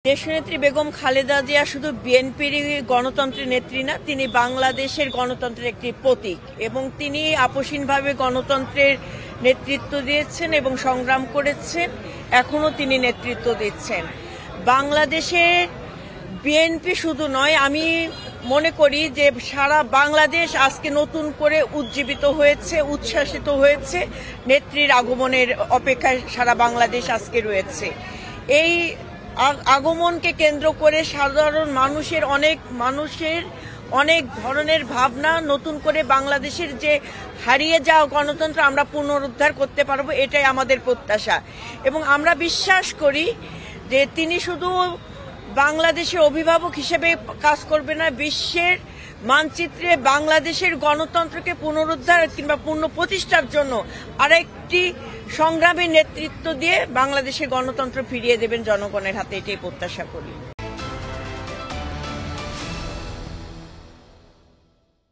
দেশনেত্রী বেগম খালেদা জিয়া শুধু বিএনপির গণতন্ত্রের নেত্রী না, তিনি বাংলাদেশের গণতন্ত্রের একটি প্রতীক এবং তিনি আপোষহীনভাবে গণতন্ত্রের নেতৃত্ব দিয়েছেন এবং সংগ্রাম করেছেন। এখনো তিনি নেতৃত্ব দিচ্ছেন। বাংলাদেশের বিএনপি শুধু নয়, আমি মনে করি যে সারা বাংলাদেশ আজকে নতুন করে উজ্জীবিত হয়েছে, উচ্ছ্বাসিত হয়েছে। নেত্রীর আগমনের অপেক্ষায় সারা বাংলাদেশ আজকে রয়েছে। এই আগমনকে কেন্দ্র করে সাধারণ মানুষের অনেক ধরনের ভাবনা, নতুন করে বাংলাদেশের যে হারিয়ে যাওয়া গণতন্ত্র আমরা পুনরুদ্ধার করতে পারবো, এটাই আমাদের প্রত্যাশা। এবং আমরা বিশ্বাস করি যে তিনি শুধু বাংলাদেশের অভিভাবক হিসেবে কাজ করবে না, বিশ্বের মানচিত্রে বাংলাদেশের গণতন্ত্রকে পুনরুদ্ধার কিংবা পুনঃপ্রতিষ্ঠার জন্য আরেকটি সংগ্রামী নেতৃত্ব দিয়ে বাংলাদেশের গণতন্ত্র ফিরিয়ে দেবেন জনগণের হাতে, এটাই প্রত্যাশা করি।